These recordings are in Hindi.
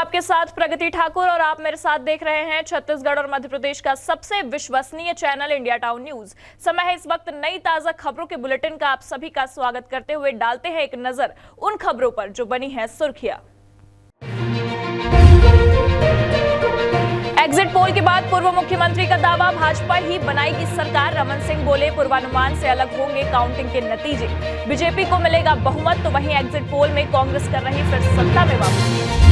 आपके साथ प्रगति ठाकुर और आप मेरे साथ देख रहे हैं छत्तीसगढ़ और मध्य प्रदेश का सबसे विश्वसनीय चैनल इंडिया टाउन न्यूज। समय है इस वक्त नई ताजा खबरों के बुलेटिन का। आप सभी का स्वागत करते हुए डालते हैं एक नजर उन खबरों पर जो बनी है सुर्खियां। एग्जिट पोल के बाद पूर्व मुख्यमंत्री का दावा, भाजपा ही बनाएगी सरकार। रमन सिंह बोले, पूर्वानुमान से अलग होंगे काउंटिंग के नतीजे। बीजेपी को मिलेगा बहुमत, तो वहीं एग्जिट पोल में कांग्रेस कर रही फिर सत्ता में वापसी।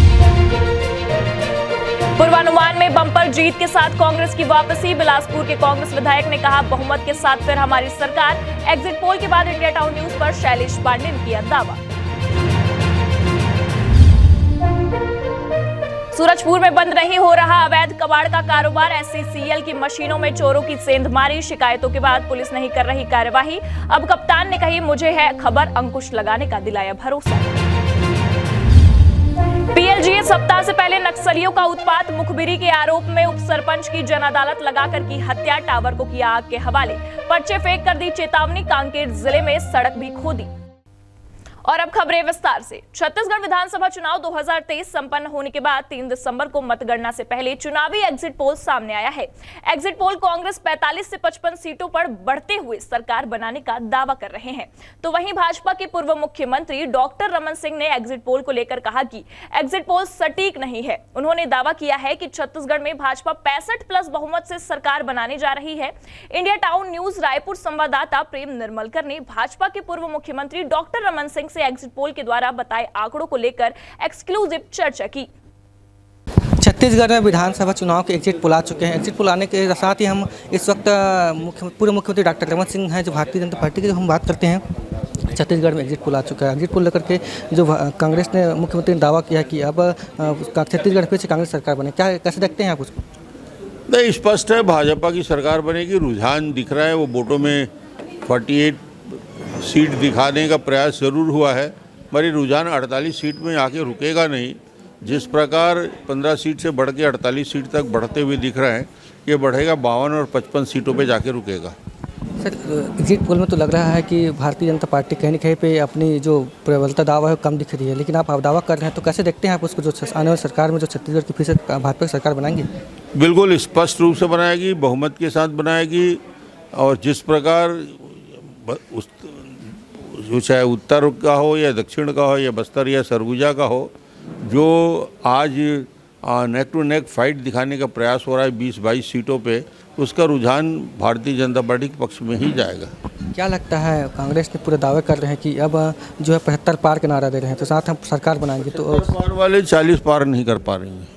पूर्वानुमान में बम्पर जीत के साथ कांग्रेस की वापसी। बिलासपुर के कांग्रेस विधायक ने कहा, बहुमत के साथ फिर हमारी सरकार। एग्जिट पोल के बाद इंडिया टाउन न्यूज पर शैलेश पांडे ने किया दावा। सूरजपुर में बंद नहीं हो रहा अवैध कबाड़ का कारोबार। SCCL की मशीनों में चोरों की सेंधमारी। शिकायतों के बाद पुलिस नहीं कर रही कार्यवाही। अब कप्तान ने कही, मुझे है खबर, अंकुश लगाने का दिलाया भरोसा। PLGA सप्ताह से पहले नक्सलियों का उत्पात। मुखबिरी के आरोप में उप सरपंच की जन अदालत लगाकर की हत्या। टावर को किया आग के हवाले। पर्चे फेंक कर दी चेतावनी। कांकेर जिले में सड़क भी खोदी। और अब खबरें विस्तार से। छत्तीसगढ़ विधानसभा चुनाव 2023 संपन्न होने के बाद 3 दिसंबर को मतगणना से पहले चुनावी एग्जिट पोल सामने आया है। एग्जिट पोल कांग्रेस 45 से 55 सीटों पर बढ़ते हुए सरकार बनाने का दावा कर रहे हैं, तो वहीं भाजपा के पूर्व मुख्यमंत्री डॉक्टर रमन सिंह ने एग्जिट पोल को लेकर कहा कि एग्जिट पोल सटीक नहीं है। उन्होंने दावा किया है कि छत्तीसगढ़ में भाजपा 65+ बहुमत से सरकार बनाने जा रही है। इंडिया टाउन न्यूज रायपुर संवाददाता प्रेम निर्मलकर ने भाजपा के पूर्व मुख्यमंत्री डॉक्टर रमन सिंह से एग्जिट पोल के द्वारा बताए आंकड़ों को लेकर एक्सक्लूसिव चर्चा की। छत्तीसगढ़ में विधानसभा चुनाव के एग्जिट पोल आ चुके हैं। एग्जिट पोल आने के साथ ही हम इस वक्त पूर्व मुख्यमंत्री डॉक्टर रमन सिंह हैं जो भारतीय जनता पार्टी की हम बात करते हैं। छत्तीसगढ़ में एग्जिट पोल आ चुका है। एग्जिट पोल लेकर के जो कांग्रेस ने मुख्यमंत्री ने दावा किया कि अब छत्तीसगढ़ फिर से कांग्रेस सरकार बने, क्या कैसे देखते हैं आप उसको? नहीं, स्पष्ट है भाजपा की सरकार बनेगी। रुझान दिख रहा है, वो वोटों में 48 सीट दिखाने का प्रयास जरूर हुआ है, मगर रुझान 48 सीट में आके रुकेगा नहीं। जिस प्रकार 15 सीट से बढ़ के 48 सीट तक बढ़ते हुए दिख रहे हैं, ये बढ़ेगा 52 और 55 सीटों पे जाके रुकेगा। सर, एग्जिट पोल में तो लग रहा है कि भारतीय जनता पार्टी कहीं न कहीं पे अपनी जो प्रबलता दावा है कम दिख रही है, लेकिन आप दावा कर रहे हैं, तो कैसे देखते हैं आप उसको, जो आने वाली सरकार में जो छत्तीसगढ़ की फिर से भाजपा की सरकार बनाएंगे? बिल्कुल स्पष्ट रूप से बनाएगी, बहुमत के साथ बनाएगी। और जिस प्रकार जो चाहे उत्तर का हो या दक्षिण का हो या बस्तर या सरगुजा का हो, जो आज नेक टू नेक फाइट दिखाने का प्रयास हो रहा है 20-22 सीटों पे, उसका रुझान भारतीय जनता पार्टी के पक्ष में ही जाएगा। क्या लगता है, कांग्रेस ने पूरे दावे कर रहे हैं कि अब जो है 75 पार का नारा दे रहे हैं, तो साथ हम सरकार बनाएंगे, तो पार वाले 40 पार नहीं कर पा रही हैं।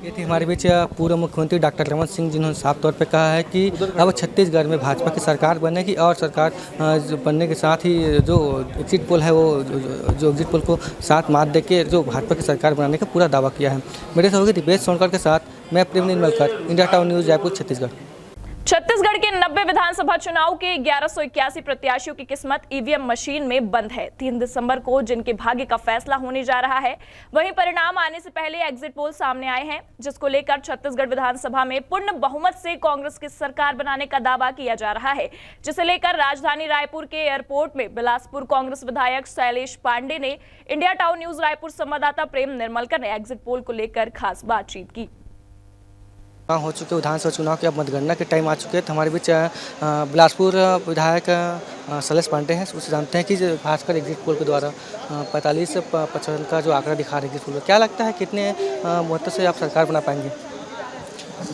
ये थी हमारे बीच पूर्व मुख्यमंत्री डॉक्टर रमन सिंह, जिन्होंने साफ तौर पे कहा है कि अब छत्तीसगढ़ में भाजपा की सरकार बनेगी और सरकार बनने के साथ ही जो एग्जिट पोल है वो जो एग्जिट पोल को साथ मात दे के जो भाजपा की सरकार बनाने का पूरा दावा किया है। मेरे से होगी दिपेश सोनकर के साथ मैं Prem Nirmalkar, India town news Raipur Chhattisgarh. Chhattisgarh के 90 विधानसभा चुनाव के 1181 प्रत्याशियों की किस्मत ईवीएम मशीन में बंद है। 3 दिसंबर को जिनके भाग्य का फैसला होने जा रहा है, वहीं परिणाम आने से पहले एग्जिट पोल सामने आए हैं, जिसको लेकर छत्तीसगढ़ विधानसभा में पूर्ण बहुमत से कांग्रेस की सरकार बनाने का दावा किया जा रहा है, जिसे लेकर राजधानी रायपुर के एयरपोर्ट में बिलासपुर कांग्रेस विधायक शैलेश पांडे ने इंडिया टाउन न्यूज रायपुर संवाददाता प्रेम निर्मलकर ने एग्जिट पोल को लेकर खास बातचीत की। हो चुके विधानसभा चुनाव के अब मतगणना के टाइम आ चुके हैं, तो हमारे बीच बिलासपुर विधायक शैलेश पांडे हैं। उससे जानते हैं कि खासकर एग्जिट पोल के द्वारा 45 से 55 का जो आंकड़ा दिखा रहे हैं एग्जिट पोल, क्या लगता है कितने मुहूर्त से आप सरकार बना पाएंगे?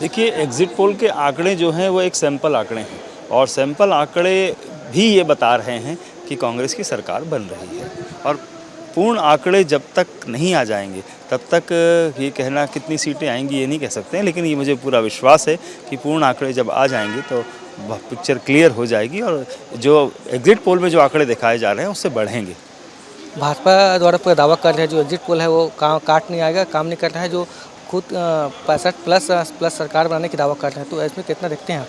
देखिए, एग्जिट पोल के आंकड़े जो हैं वो एक सैंपल आंकड़े हैं, और सैंपल आंकड़े भी ये बता रहे हैं कि कांग्रेस की सरकार बन रही है। और पूर्ण आंकड़े जब तक नहीं आ जाएंगे तब तक ये कहना कितनी सीटें आएंगी ये नहीं कह सकते हैं, लेकिन ये मुझे पूरा विश्वास है कि पूर्ण आंकड़े जब आ जाएंगे तो पिक्चर क्लियर हो जाएगी और जो एग्जिट पोल में जो आंकड़े दिखाए जा रहे हैं उससे बढ़ेंगे। भाजपा द्वारा पूरा दावा कर रहे हैं जो एग्जिट पोल है वो काट नहीं आएगा, काम नहीं कर रहा है, जो खुद 65+ सरकार बनाने की दावा कर रहे हैं, तो इसमें कितना देखते हैं आप?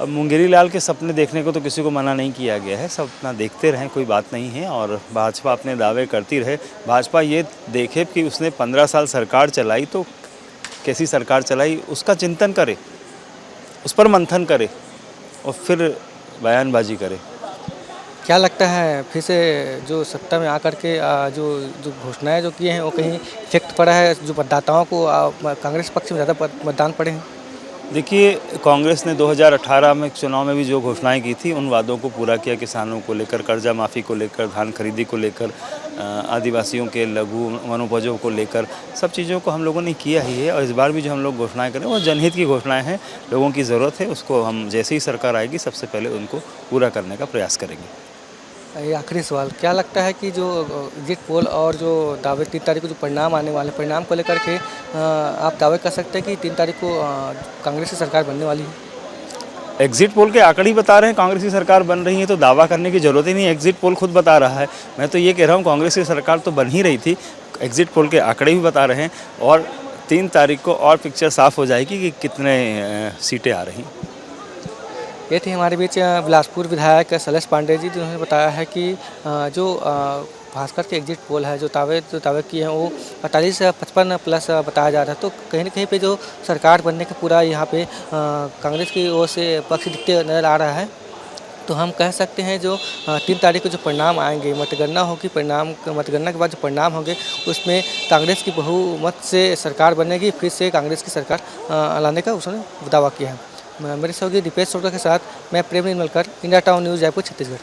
अब मुंगेरी लाल के सपने देखने को तो किसी को मना नहीं किया गया है, सब अपना देखते रहें, कोई बात नहीं है। और भाजपा अपने दावे करती रहे। भाजपा ये देखे कि उसने 15 साल सरकार चलाई तो कैसी सरकार चलाई, उसका चिंतन करे, उस पर मंथन करे और फिर बयानबाजी करे। क्या लगता है फिर से जो सत्ता में आकर के जो जो घोषणाएं जो किए हैं वो कहीं इफेक्ट पड़ा है, जो मतदाताओं को कांग्रेस पक्ष में ज़्यादा मतदान पड़े हैं? देखिए, कांग्रेस ने 2018 में चुनाव में भी जो घोषणाएं की थी उन वादों को पूरा किया। किसानों को लेकर, कर्जा माफ़ी को लेकर, धान खरीदी को लेकर, आदिवासियों के लघु वनोपजों को लेकर, सब चीज़ों को हम लोगों ने किया ही है। और इस बार भी जो हम लोग घोषणाएं करें वो जनहित की घोषणाएं हैं। लोगों की ज़रूरत है, उसको हम जैसे ही सरकार आएगी सबसे पहले उनको पूरा करने का प्रयास करेंगे। ये आखिरी सवाल, क्या लगता है कि जो एग्जिट पोल और जो दावे 3 तारीख को जो परिणाम आने वाले परिणाम को लेकर के आप दावे कर सकते हैं कि 3 तारीख को कांग्रेस की सरकार बनने वाली है? एग्जिट पोल के आंकड़े ही बता रहे हैं कांग्रेस की सरकार बन रही है, तो दावा करने की ज़रूरत ही नहीं। एग्जिट पोल खुद बता रहा है। मैं तो ये कह रहा हूँ कांग्रेस की सरकार तो बन ही रही थी, एग्जिट पोल के आंकड़े भी बता रहे हैं। और 3 तारीख को और पिक्चर साफ हो जाएगी कि कितने सीटें आ रही। ये थे हमारे बीच बिलासपुर विधायक शैलेश पांडे जी, जिन्होंने बताया है कि जो भास्कर के एग्जिट पोल है, जो दावे किए हैं वो 45 से 55 प्लस बताया जा रहा है। तो कहीं ना कहीं पे जो सरकार बनने का पूरा यहाँ पे कांग्रेस की ओर से पक्ष दिखते नज़र आ रहा है। तो हम कह सकते हैं जो 3 तारीख को जो परिणाम आएंगे, मतगणना होगी, मतगणना के बाद जो परिणाम होंगे उसमें कांग्रेस की बहुमत से सरकार बनेगी, फिर से कांग्रेस की सरकार लाने का उसने दावा किया है। मेरे सहयोगी दीपेश सोटा के साथ मैं Prem Nirmalkar, India town news, Jaipur, Chhattisgarh.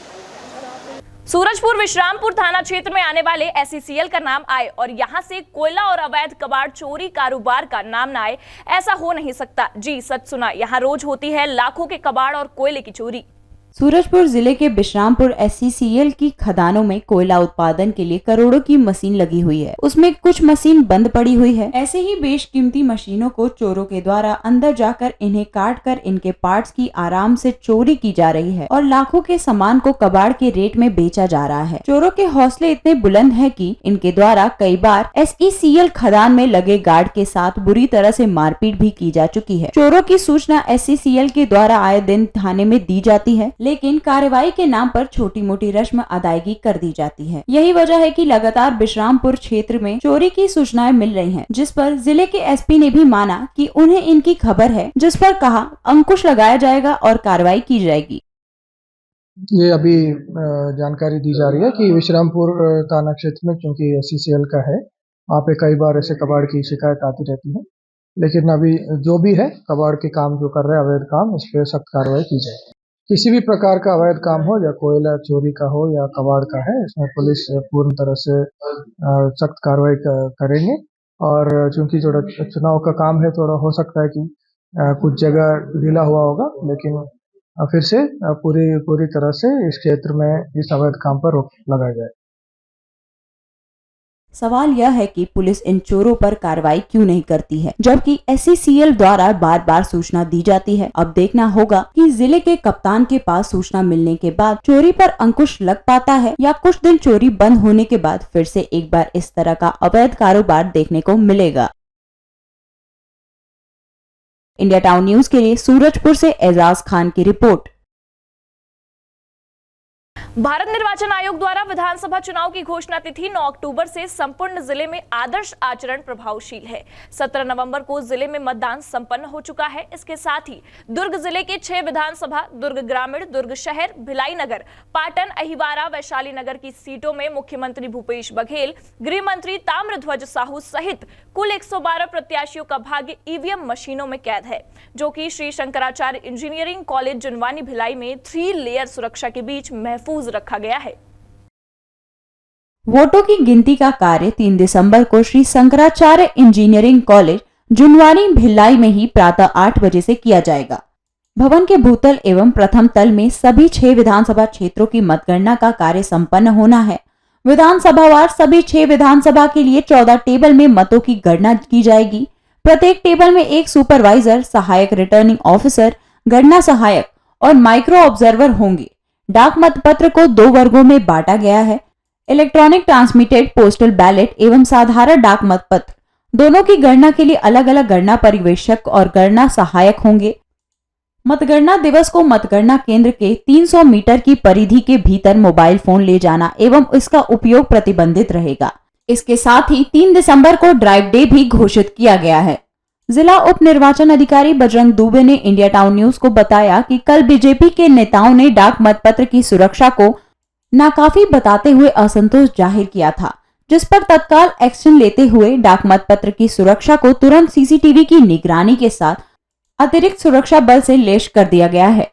Surajpur Vishrampur थाना क्षेत्र में आने वाले SECL का नाम आए और यहां से कोयला और अवैध कबाड़ चोरी कारोबार का नाम ना आए, ऐसा हो नहीं सकता। जी सच सुना, यहां रोज होती है लाखों के कबाड़ और कोयले की चोरी। सूरजपुर जिले के विश्रामपुर SECL की खदानों में कोयला उत्पादन के लिए करोड़ों की मशीन लगी हुई है। उसमें कुछ मशीन बंद पड़ी हुई है। ऐसे ही बेशकीमती मशीनों को चोरों के द्वारा अंदर जाकर इन्हें काट कर इनके पार्ट्स की आराम से चोरी की जा रही है और लाखों के सामान को कबाड़ के रेट में बेचा जा रहा है। चोरों के हौसले इतने बुलंद है कि इनके द्वारा कई बार SECL खदान में लगे गार्ड के साथ बुरी तरह से मारपीट भी की जा चुकी है। चोरों की सूचना SECL के द्वारा आए दिन थाने में दी जाती है, लेकिन कार्रवाई के नाम पर छोटी मोटी रस्म अदायगी कर दी जाती है। यही वजह है कि लगातार विश्रामपुर क्षेत्र में चोरी की सूचनाएं मिल रही हैं, जिस पर जिले के SP ने भी माना कि उन्हें इनकी खबर है, जिस पर कहा अंकुश लगाया जाएगा और कार्रवाई की जाएगी। ये अभी जानकारी दी जा रही है कि विश्रामपुर थाना क्षेत्र में क्योंकि SECL का है, वहाँ पे कई बार ऐसे कबाड़ की शिकायत आती रहती है, लेकिन अभी जो भी है कबाड़ के काम जो कर रहे हैं अवैध काम, इस पर सख्त कार्रवाई की जाएगी। किसी भी प्रकार का अवैध काम हो, या कोयला चोरी का हो या कबाड़ का है, इसमें पुलिस पूर्ण तरह से सख्त कार्रवाई करेंगे। और चूंकि थोड़ा चुनाव का काम है, थोड़ा हो सकता है कि कुछ जगह ढीला हुआ होगा, लेकिन फिर से पूरी तरह से इस क्षेत्र में इस अवैध काम पर रोक लगाई जाए। सवाल यह है कि पुलिस इन चोरों पर कार्रवाई क्यों नहीं करती है, जबकि SECL द्वारा बार बार सूचना दी जाती है। अब देखना होगा कि जिले के कप्तान के पास सूचना मिलने के बाद चोरी पर अंकुश लग पाता है या कुछ दिन चोरी बंद होने के बाद फिर से एक बार इस तरह का अवैध कारोबार देखने को मिलेगा। इंडिया टाउन न्यूज के लिए सूरजपुर से एजाज खान की रिपोर्ट। भारत निर्वाचन आयोग द्वारा विधानसभा चुनाव की घोषणा तिथि 9 अक्टूबर से संपूर्ण जिले में आदर्श आचरण प्रभावशील है। 17 नवंबर को जिले में मतदान संपन्न हो चुका है। इसके साथ ही दुर्ग जिले के 6 विधानसभा, दुर्ग ग्रामीण, दुर्ग शहर, भिलाई नगर, पाटन, अहिवारा, वैशाली नगर की सीटों में मुख्यमंत्री भूपेश बघेल, गृह मंत्री ताम्रध्वज साहू सहित कुल 112 प्रत्याशियों का भाग्य EVM मशीनों में कैद है, जो कि श्री शंकराचार्य इंजीनियरिंग कॉलेज जुनवानी भिलाई में 3 लेयर सुरक्षा के बीच महफूज रखा गया है। वोटों की गिनती का कार्य 3 दिसंबर को श्री शंकराचार्य इंजीनियरिंग कॉलेज जुनवानी भिलाई में ही प्रातः 8 बजे से किया जाएगा। भवन के भूतल एवं प्रथम तल में सभी 6 विधानसभा क्षेत्रों की मतगणना का कार्य संपन्न होना है। विधानसभावार सभी 6 विधानसभा के लिए 14 टेबल में मतों की गणना की जाएगी। प्रत्येक टेबल में एक सुपरवाइजर, सहायक रिटर्निंग ऑफिसर, गणना सहायक और माइक्रो ऑब्जर्वर होंगे। डाक मतपत्र को 2 वर्गों में बांटा गया है, इलेक्ट्रॉनिक ट्रांसमिटेड पोस्टल बैलेट एवं साधारण डाक मतपत्र। दोनों की गणना के लिए अलग अलग गणना परिवेशक और गणना सहायक होंगे। मतगणना दिवस को मतगणना केंद्र के 300 मीटर की परिधि के भीतर मोबाइल फोन ले जाना एवं इसका उपयोग प्रतिबंधित रहेगा। इसके साथ ही 3 दिसंबर को ड्राइव डे भी घोषित किया गया है। जिला उप निर्वाचन अधिकारी बजरंग दुबे ने इंडिया टाउन न्यूज को बताया कि कल बीजेपी के नेताओं ने डाक मतपत्र की सुरक्षा को नाकाफी बताते हुए असंतोष जाहिर किया था, जिस पर तत्काल एक्शन लेते हुए डाक मत पत्र की सुरक्षा को तुरंत सीसीटीवी की निगरानी के साथ अतिरिक्त सुरक्षा बल से लैस कर दिया गया है।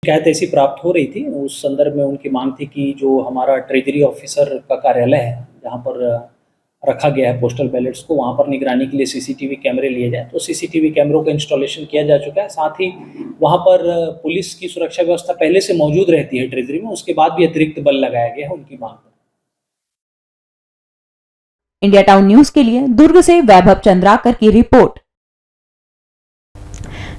शिकायत ऐसी प्राप्त हो रही थी, उस संदर्भ में उनकी मांग थी कि जो हमारा ट्रेजरी ऑफिसर का कार्यालय है, जहां पर रखा गया है पोस्टल बैलेट्स को, वहां पर निगरानी के लिए सीसीटीवी कैमरे लिए जाए। तो सीसीटीवी कैमरों का इंस्टॉलेशन किया जा चुका है। साथ ही वहां पर पुलिस की सुरक्षा व्यवस्था पहले से मौजूद रहती है ट्रेजरी में, उसके बाद भी अतिरिक्त बल लगाया गया है उनकी मांग पर। इंडिया टाउन न्यूज के लिए दुर्ग से वैभव चंद्राकर की रिपोर्ट।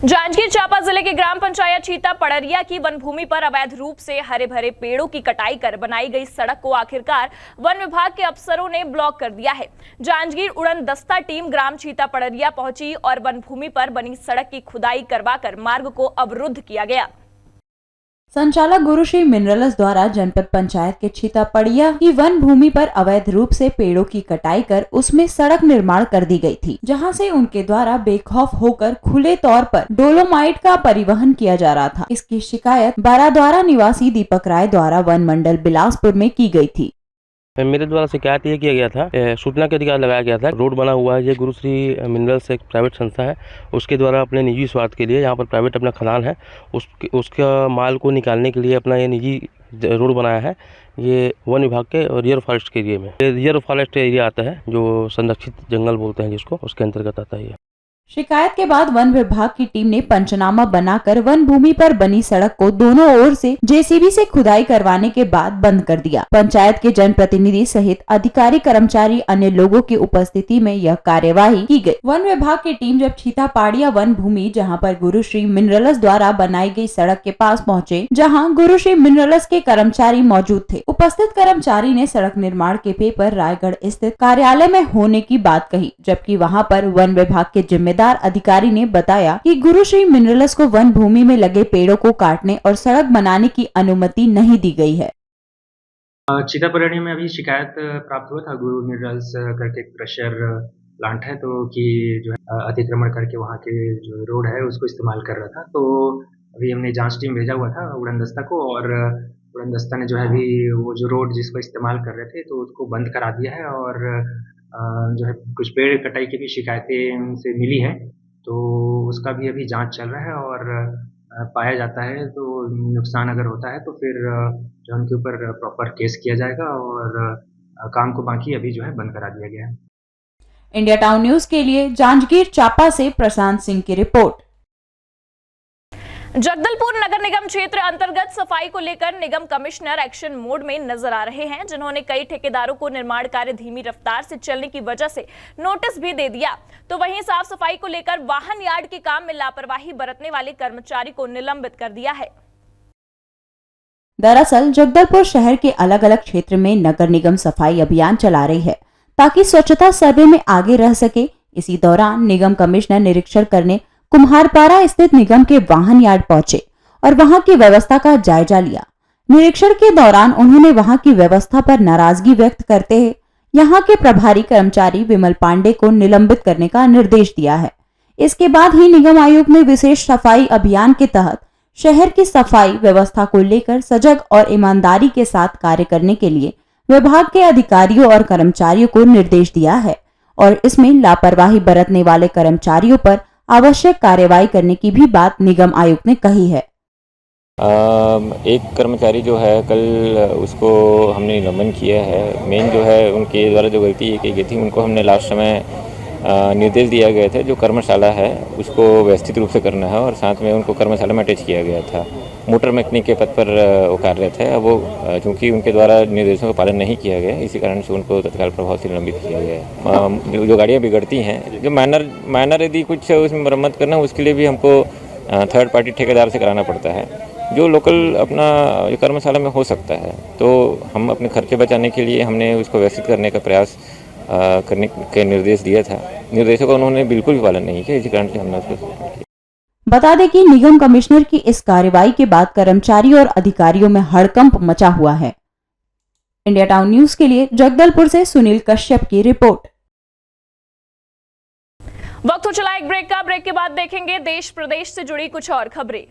जांजगीर चांपा जिले के ग्राम पंचायत छीता पड़रिया की वन भूमि पर अवैध रूप से हरे भरे पेड़ों की कटाई कर बनाई गई सड़क को आखिरकार वन विभाग के अफसरों ने ब्लॉक कर दिया है। जांजगीर उड़न दस्ता टीम ग्राम छीता पड़रिया पहुंची और वन भूमि पर बनी सड़क की खुदाई करवाकर मार्ग को अवरुद्ध किया गया। संचालक गुरुश्री मिनरल्स द्वारा जनपद पंचायत के छीता पड़िया की वन भूमि पर अवैध रूप से पेड़ों की कटाई कर उसमें सड़क निर्माण कर दी गई थी, जहां से उनके द्वारा बेखौफ होकर खुले तौर पर डोलोमाइट का परिवहन किया जा रहा था। इसकी शिकायत बाराद्वारा निवासी दीपक राय द्वारा वन मंडल बिलासपुर में की गई थी। मेरे द्वारा शिकायत ये किया गया था, सूचना के अधिकार लगाया गया था। रोड बना हुआ है, ये गुरुश्री मिनरल्स एक प्राइवेट संस्था है, उसके द्वारा अपने निजी स्वार्थ के लिए यहाँ पर प्राइवेट अपना खदान है, उसका माल को निकालने के लिए अपना ये निजी रोड बनाया है। ये वन विभाग के रिजर्व फॉरेस्ट के एरिया में, रिजर्व फॉरेस्ट एरिया आता है, जो संरक्षित जंगल बोलते हैं जिसको, उसके अंतर्गत आता है। शिकायत के बाद वन विभाग की टीम ने पंचनामा बनाकर वन भूमि पर बनी सड़क को दोनों ओर से जेसीबी से खुदाई करवाने के बाद बंद कर दिया। पंचायत के जनप्रतिनिधि सहित अधिकारी कर्मचारी अन्य लोगों की उपस्थिति में यह कार्यवाही की गई। वन विभाग की टीम जब छीता पाड़िया वन भूमि जहां पर गुरुश्री मिनरल्स द्वारा बनाई गई सड़क के पास पहुंचे, जहां गुरुश्री मिनरल्स के कर्मचारी मौजूद थे। उपस्थित कर्मचारी ने सड़क निर्माण के पेपर रायगढ़ स्थित कार्यालय में होने की बात कही, जबकि वहां पर वन विभाग के जिम्मेदार अधिकारी ने बताया कि गुरुश्री मिनरल्स को वन भूमि में लगे पेड़ों को काटने और सड़क बनाने की अनुमति नहीं दी गई है। छीता पड़रिया में अभी शिकायत प्राप्त हुआ था, गुरु मिनरल्स करके क्रशर प्लांट है, तो कि जो है अतिक्रमण करके वहाँ के जो रोड है उसको इस्तेमाल कर रहा था। तो अभी हमने जांच टीम भेजा हुआ था उड़न दस्ता को, और उड़न दस्ता ने जो है अभी वो जो रोड जिसको इस्तेमाल कर रहे थे तो उसको बंद करा दिया है। और जो है कुछ पेड़ कटाई की भी शिकायतें उनसे मिली है, तो उसका भी अभी जांच चल रहा है। और पाया जाता है तो नुकसान अगर होता है तो फिर जो उनके ऊपर प्रॉपर केस किया जाएगा, और काम को बाकी अभी जो है बंद करा दिया गया है। इंडिया टाउन न्यूज के लिए जांजगीर चांपा से प्रशांत सिंह की रिपोर्ट। जगदलपुर नगर निगम क्षेत्र अंतर्गत सफाई को लेकर निगम कमिश्नर एक्शन मोड में नजर आ रहे हैं, जिन्होंने कई ठेकेदारों को निर्माण कार्य धीमी रफ्तार से चलने की वजह से नोटिस भी दे दिया। तो वहीं साफ सफाई को लेकर वाहन यार्ड के काम में लापरवाही बरतने वाले कर्मचारी को निलंबित कर दिया है। दरअसल जगदलपुर शहर के अलग अलग क्षेत्र में नगर निगम सफाई अभियान चला रही है ताकि स्वच्छता सर्वे में आगे रह सके। इसी दौरान निगम कमिश्नर निरीक्षण करने कुम्हारपारा स्थित निगम के वाहन यार्ड पहुंचे और वहां की व्यवस्था का जायजा लिया। निरीक्षण के दौरान उन्होंने वहां की व्यवस्था पर नाराजगी व्यक्त करते हुए यहां के प्रभारी कर्मचारी विमल पांडे को निलंबित करने का निर्देश दिया है। इसके बाद ही निगम आयुक्त ने विशेष सफाई अभियान के तहत शहर की सफाई व्यवस्था को लेकर सजग और ईमानदारी के साथ कार्य करने के लिए विभाग के अधिकारियों और कर्मचारियों को निर्देश दिया है, और इसमें लापरवाही बरतने वाले कर्मचारियों पर आवश्यक कार्यवाही करने की भी बात निगम आयुक्त ने कही है। एक कर्मचारी जो है कल उसको हमने निलंबन किया है। मेन जो है उनके द्वारा जो गलती की गई थी उनको हमने लास्ट समय निर्देश दिया गया था, जो कर्मशाला है उसको व्यवस्थित रूप से करना है, और साथ में उनको कर्मशाला में अटैच किया गया था। मोटर मैकेनिक के पद पर वो कार्यरत है। अब वो चूँकि उनके द्वारा निर्देशों का पालन नहीं किया गया, इसी कारण से उनको तत्काल प्रभाव से निलंबित किया गया है। जो गाड़ियाँ बिगड़ती हैं, जो माइनर यदि कुछ उसमें मरम्मत करना, उसके लिए भी हमको थर्ड पार्टी ठेकेदार से कराना पड़ता है। जो लोकल अपना जो कर्मशाला में हो सकता है, तो हम अपने खर्चे बचाने के लिए हमने उसको व्यवस्थित करने का प्रयास करने के निर्देश दिया था। निर्देशों का उन्होंने बिल्कुल भी पालन नहीं किया, इसी कारण से हमने उसको। बता दें कि निगम कमिश्नर की इस कार्रवाई के बाद कर्मचारियों और अधिकारियों में हड़कंप मचा हुआ है। इंडिया टाउन न्यूज के लिए जगदलपुर से सुनील कश्यप की रिपोर्ट। वक्त हो चला एक ब्रेक का। ब्रेक के बाद देखेंगे देश प्रदेश से जुड़ी कुछ और खबरें।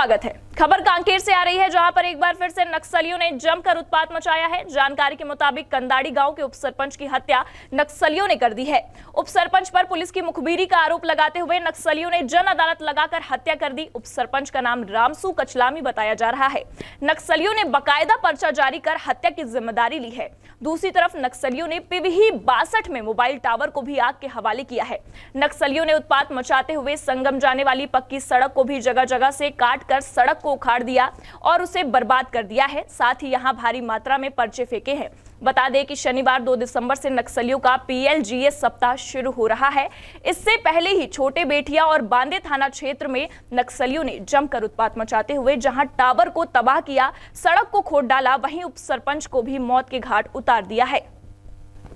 स्वागत है। खबर कांकेर से आ रही है, जहां पर एक बार फिर से नक्सलियों ने जमकर उत्पात मचाया है। जानकारी के मुताबिक कंदाड़ी गांव के उपसरपंच की हत्या नक्सलियों ने कर दी है। उपसरपंच पर पुलिस की मुखबिरी का आरोप लगाते हुए नक्सलियों ने जन अदालत लगाकर हत्या कर दी। उपसरपंच का नाम रामसू कचलामी बताया जा रहा है। नक्सलियों ने बकायदा पर्चा जारी कर हत्या की जिम्मेदारी ली है। दूसरी तरफ नक्सलियों ने पीवीही 62 में मोबाइल टावर को भी आग के हवाले किया है। नक्सलियों ने उत्पात मचाते हुए संगम जाने वाली पक्की सड़क को भी जगह जगह से काट कर सड़क को उखाड़ दिया और उसे बर्बाद कर दिया है। साथ ही यहां भारी मात्रा में पर्चे फेंके हैं। बता दें कि शनिवार 2 दिसंबर से नक्सलियों का PLGS सप्ताह शुरू हो रहा है। इससे पहले ही छोटे बेटिया और बांदे थाना क्षेत्र में नक्सलियों ने जमकर उत्पात मचाते हुए जहां टावर को तबाह किया, सड़क को खोद डाला, वहीं उपसरपंच को भी मौत के घाट उतार दिया है।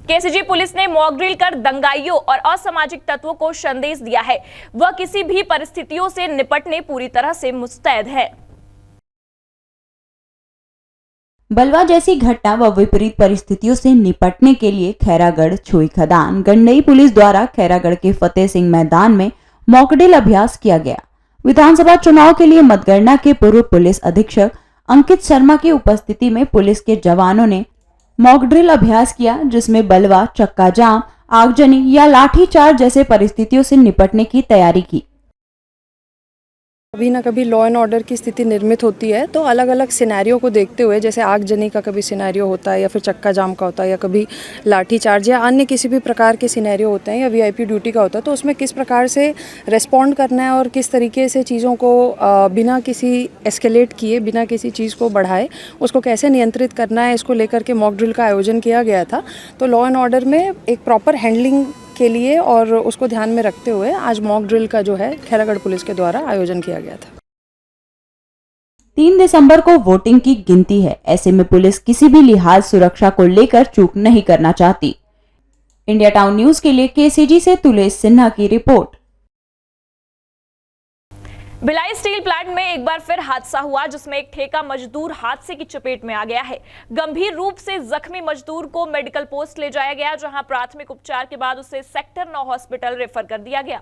केसीजी पुलिस ने मॉक ड्रिल कर दंगाइयों और असामाजिक तत्वों को संदेश दिया है। वह किसी भी परिस्थितियों से निपटने पूरी तरह से मुस्तैद है। बलवा जैसी घटना व विपरीत परिस्थितियों से निपटने के लिए खैरागढ़, छोई खदान, गंडई पुलिस द्वारा खैरागढ़ के फतेह सिंह मैदान में मॉक ड्रिल अभ्यास किया गया। विधानसभा चुनाव के लिए मतगणना के पूर्व पुलिस अधीक्षक अंकित शर्मा की उपस्थिति में पुलिस के जवानों ने मॉक ड्रिल अभ्यास किया, जिसमें बलवा, चक्का जाम, आगजनी या लाठीचार्ज जैसे परिस्थितियों से निपटने की तैयारी की। कभी ना कभी लॉ एंड ऑर्डर की स्थिति निर्मित होती है, तो अलग अलग सिनेरियो को देखते हुए, जैसे आगजनी का कभी सिनेरियो होता है या फिर चक्का जाम का होता है या कभी लाठी चार्ज या अन्य किसी भी प्रकार के सिनेरियो होते हैं या VIP ड्यूटी का होता है, तो उसमें किस प्रकार से रिस्पॉन्ड करना है और किस तरीके से चीज़ों को बिना किसी एस्केलेट किए, बिना किसी चीज़ को बढ़ाए उसको कैसे नियंत्रित करना है, इसको लेकर के मॉक ड्रिल का आयोजन किया गया था। तो लॉ एंड ऑर्डर में एक प्रॉपर हैंडलिंग के लिए और उसको ध्यान में रखते हुए आज मॉक ड्रिल का जो है खैरागढ़ पुलिस के द्वारा आयोजन किया गया था। 3 दिसंबर को वोटिंग की गिनती है। ऐसे में पुलिस किसी भी लिहाज सुरक्षा को लेकर चूक नहीं करना चाहती। इंडिया टाउन न्यूज के लिए केसीजी से तुलेश सिन्हा की रिपोर्ट। भिलाई स्टील प्लांट में एक बार फिर हादसा हुआ, जिसमें एक ठेका मजदूर हादसे की चपेट में आ गया है। गंभीर रूप से जख्मी मजदूर को मेडिकल पोस्ट ले जाया गया, जहां प्राथमिक उपचार के बाद उसे सेक्टर 9 हॉस्पिटल रेफर कर दिया गया।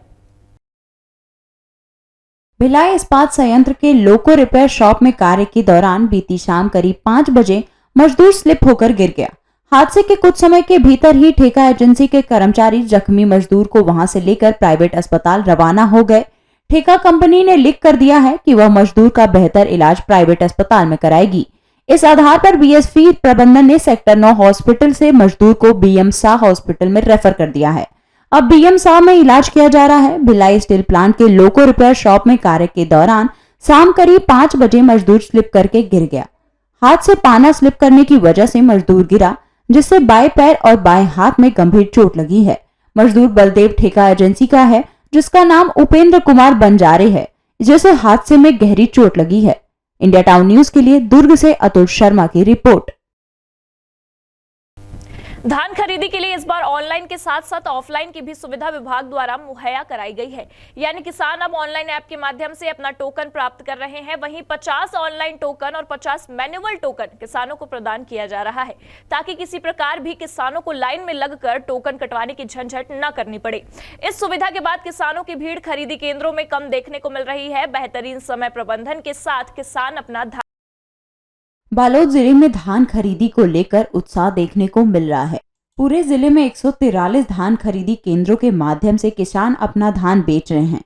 भिलाई इस्पात संयंत्र के लोको रिपेयर शॉप में कार्य के दौरान बीती शाम करीब 5 बजे मजदूर स्लिप होकर गिर गया। हादसे के कुछ समय के भीतर ही ठेका एजेंसी के कर्मचारी जख्मी मजदूर को वहां से लेकर प्राइवेट अस्पताल रवाना हो गए। ठेका कंपनी ने लिख कर दिया है कि वह मजदूर का बेहतर इलाज प्राइवेट अस्पताल में कराएगी। इस आधार पर BSV प्रबंधन ने सेक्टर 9 हॉस्पिटल से मजदूर को BM शाह हॉस्पिटल में रेफर कर दिया है। अब BM शाह में इलाज किया जा रहा है। भिलाई स्टील प्लांट के लोको रिपेयर शॉप में कार्य के दौरान शाम करीब 5 बजे मजदूर स्लिप करके गिर गया। हाथ से पाना स्लिप करने की वजह से मजदूर गिरा, जिससे बाएं पैर और बाएं हाथ में गंभीर चोट लगी है। मजदूर बलदेव ठेका एजेंसी का है, जिसका नाम उपेंद्र कुमार बंजारे है, जिसे हादसे में गहरी चोट लगी है। इंडिया टाउन न्यूज के लिए दुर्ग से अतुल शर्मा की रिपोर्ट। धान खरीदी के लिए इस बार ऑनलाइन के साथ साथ ऑफलाइन की भी सुविधा विभाग द्वारा मुहैया कराई गई है। यानी किसान अब ऑनलाइन ऐप के माध्यम से अपना टोकन प्राप्त कर रहे हैं। वहीं 50 ऑनलाइन टोकन और 50 मैनुअल टोकन किसानों को प्रदान किया जा रहा है, ताकि किसी प्रकार भी किसानों को लाइन में लगकर टोकन कटवाने की झंझट न करनी पड़े। इस सुविधा के बाद किसानों की भीड़ खरीदी केंद्रों में कम देखने को मिल रही है। बेहतरीन समय प्रबंधन के साथ किसान अपना बालोद जिले में धान खरीदी को लेकर उत्साह देखने को मिल रहा है। पूरे जिले में 143 धान खरीदी केंद्रों के माध्यम से किसान अपना धान बेच रहे हैं।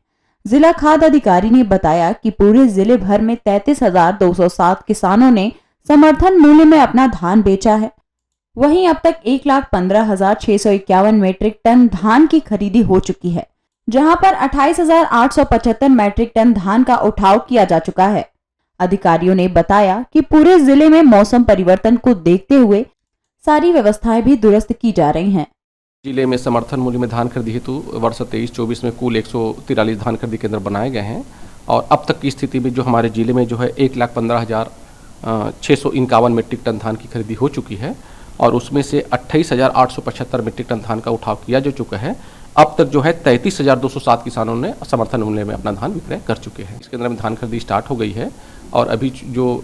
जिला खाद्य अधिकारी ने बताया कि पूरे जिले भर में 33,207 किसानों ने समर्थन मूल्य में अपना धान बेचा है। वहीं अब तक 1,15,651 मैट्रिक टन धान की खरीदी हो चुकी है, जहां पर 28,875 मैट्रिक टन धान का उठाव किया जा चुका है। अधिकारियों ने बताया कि पूरे जिले में मौसम परिवर्तन को देखते हुए सारी व्यवस्थाएं भी दुरुस्त की जा रही हैं। जिले में समर्थन मूल्य में धान खरीदी हेतु वर्ष 23-24 में कुल 143 धान खरीदी केंद्र बनाए गए हैं और अब तक की स्थिति में जो हमारे जिले में जो है 1,15,651 मीट्रिक टन धान की खरीदी हो चुकी है और उसमें से 28,875 मीट्रिक टन धान का उठाव किया जा चुका है। अब तक जो है 33,207 किसानों ने समर्थन मूल्य में अपना धान विक्रय कर चुके हैं। इसके अंदर में धान खरीदी स्टार्ट हो गई है और अभी जो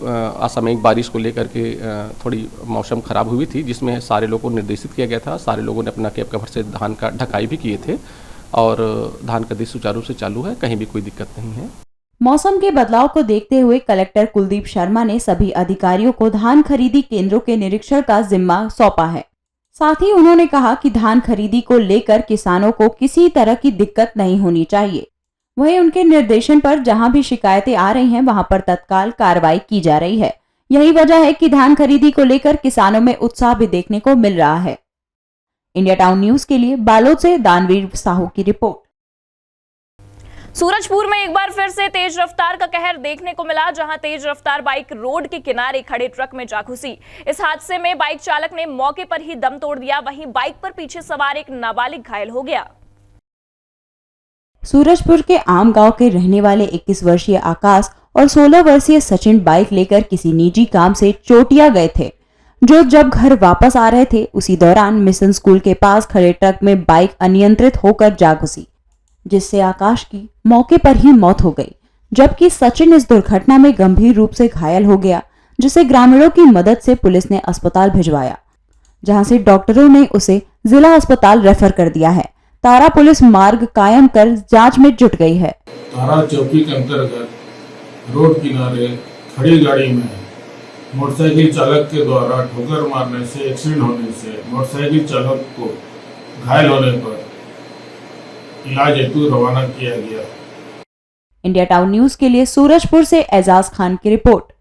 असामयिक बारिश को लेकर के थोड़ी मौसम खराब हुई थी, जिसमें सारे लोगों को निर्देशित किया गया था। सारे लोगों ने अपना कैप कवर से धान का ढकाई भी किए थे और धान खरीदी सुचारू से चालू है, कहीं भी कोई दिक्कत नहीं है। मौसम के बदलाव को देखते हुए कलेक्टर कुलदीप शर्मा ने सभी अधिकारियों को धान खरीदी केंद्रों के निरीक्षण का जिम्मा सौंपा है। साथ ही उन्होंने कहा कि धान खरीदी को लेकर किसानों को किसी तरह की दिक्कत नहीं होनी चाहिए। वहीं उनके निर्देशन पर जहां भी शिकायतें आ रही हैं वहां पर तत्काल कार्रवाई की जा रही है। यही वजह है कि धान खरीदी को लेकर किसानों में उत्साह भी देखने को मिल रहा है। इंडिया टाउन न्यूज के लिए बालोद से दानवीर साहू की रिपोर्ट। सूरजपुर में एक बार फिर से तेज रफ्तार का कहर देखने को मिला, जहां तेज रफ्तार बाइक रोड के किनारे खड़े ट्रक में जा घुसी। इस हादसे में बाइक चालक ने मौके पर ही दम तोड़ दिया, वहीं बाइक पर पीछे सवार एक नाबालिग घायल हो गया। सूरजपुर के आम गांव के रहने वाले 21 वर्षीय आकाश और 16 वर्षीय सचिन बाइक लेकर किसी निजी काम से चोटिया गए थे, जो जब घर वापस आ रहे थे उसी दौरान मिशन स्कूल के पास खड़े ट्रक में बाइक अनियंत्रित होकर जा घुसी, जिससे आकाश की मौके पर ही मौत हो गई, जबकि सचिन इस दुर्घटना में गंभीर रूप से घायल हो गया, जिसे ग्रामीणों की मदद से पुलिस ने अस्पताल भिजवाया, जहां से डॉक्टरों ने उसे जिला अस्पताल रेफर कर दिया है। तारा पुलिस मार्ग कायम कर जांच में जुट गई है। तारा चौकी के अंतर्गत रोड किनारे खड़ी गाड़ी में मोटरसाइकिल चालक के द्वारा ठोकर मारने से एक्सीडेंट होने से मोटरसाइकिल चालक को घायल होने पर इलाज हेतु रवाना किया गया। इंडिया टाउन न्यूज के लिए सूरजपुर से एजाज खान की रिपोर्ट।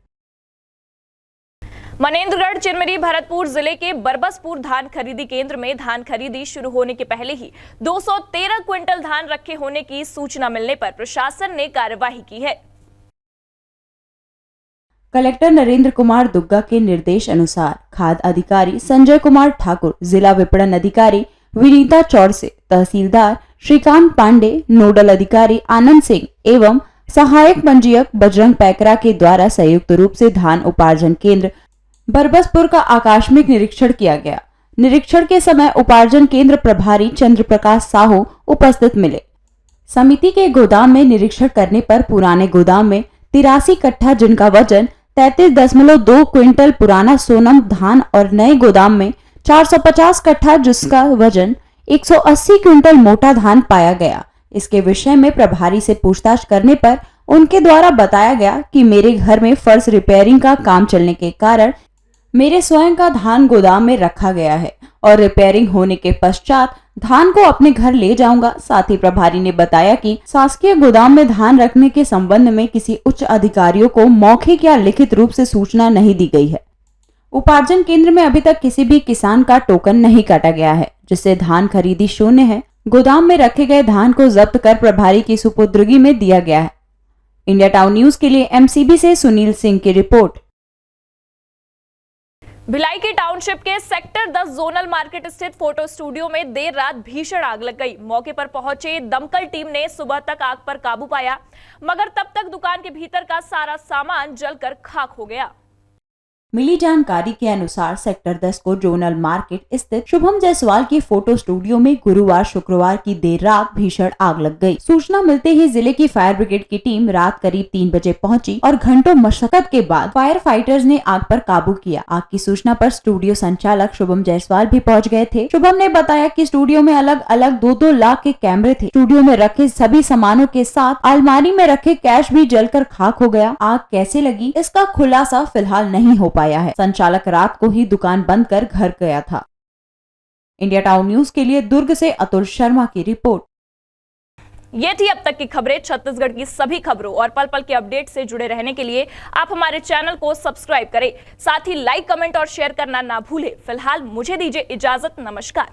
मनेंद्रगढ़, चिरमिरी, भरतपुर जिले के बरबसपुर धान खरीदी केंद्र में धान खरीदी शुरू होने के पहले ही 213 क्विंटल धान रखे होने की सूचना मिलने पर प्रशासन ने कार्यवाही की है। कलेक्टर नरेंद्र कुमार दुग्गा के निर्देश अनुसार खाद्य अधिकारी संजय कुमार ठाकुर, जिला विपणन अधिकारी विनीता चौरसे, तहसीलदार श्रीकांत पांडे, नोडल अधिकारी आनंद सिंह एवं सहायक पंजीयक बजरंग पैकरा के द्वारा संयुक्त रूप से धान उपार्जन केंद्र बरबसपुर का आकस्मिक निरीक्षण किया गया। निरीक्षण के समय उपार्जन केंद्र प्रभारी चंद्र प्रकाश साहू उपस्थित मिले। समिति के गोदाम में निरीक्षण करने पर पुराने गोदाम में 83 कट्ठा जिनका वजन 33.2 क्विंटल पुराना सोनम धान और नए गोदाम में 450 कट्ठा जिसका वजन 180 क्विंटल मोटा धान पाया गया। इसके विषय में प्रभारी से पूछताछ करने पर उनके द्वारा बताया गया कि मेरे घर में फर्श रिपेयरिंग का काम चलने के कारण मेरे स्वयं का धान गोदाम में रखा गया है और रिपेयरिंग होने के पश्चात धान को अपने घर ले जाऊंगा। साथ ही प्रभारी ने बताया कि शासकीय गोदाम में धान रखने के संबंध में किसी उच्च अधिकारियों को मौखिक या लिखित रूप से सूचना नहीं दी गई है। उपार्जन केंद्र में अभी तक किसी भी किसान का टोकन नहीं काटा गया है, जिससे धान खरीदी शून्य है। गोदाम में रखे गए धान को जब्त कर प्रभारी की सुपुर्दगी में दिया गया है। इंडिया टाउन न्यूज के लिए एमसीबी से सुनील सिंह की रिपोर्ट। भिलाई के टाउनशिप के सेक्टर 10 जोनल मार्केट स्थित फोटो स्टूडियो में देर रात भीषण आग लग गई। मौके पर पहुंचे दमकल टीम ने सुबह तक आग पर काबू पाया, मगर तब तक दुकान के भीतर का सारा सामान जलकर खाक हो गया। मिली जानकारी के अनुसार सेक्टर 10 को जोनल मार्केट स्थित शुभम जायसवाल की फोटो स्टूडियो में गुरुवार शुक्रवार की देर रात भीषण आग लग गई। सूचना मिलते ही जिले की फायर ब्रिगेड की टीम रात करीब 3 बजे पहुंची और घंटों मशक्कत के बाद फायर फाइटर्स ने आग पर काबू किया। आग की सूचना पर स्टूडियो संचालक शुभम जायसवाल भी पहुंच गए थे। शुभम ने बताया कि स्टूडियो में अलग अलग 2-2 लाख के कैमरे थे। स्टूडियो में रखे सभी सामानों के साथ अलमारी में रखे कैश भी जलकर खाक हो गया। आग कैसे लगी इसका खुलासा फिलहाल नहीं हो पाया है। संचालक रात को ही दुकान बंद कर घर गया था। इंडिया टाउन न्यूज के लिए दुर्ग से अतुल शर्मा की रिपोर्ट। ये थी अब तक की खबरें। छत्तीसगढ़ की सभी खबरों और पल पल के अपडेट से जुड़े रहने के लिए आप हमारे चैनल को सब्सक्राइब करें, साथ ही लाइक, कमेंट और शेयर करना ना भूलें। फिलहाल मुझे दीजिए इजाजत। नमस्कार।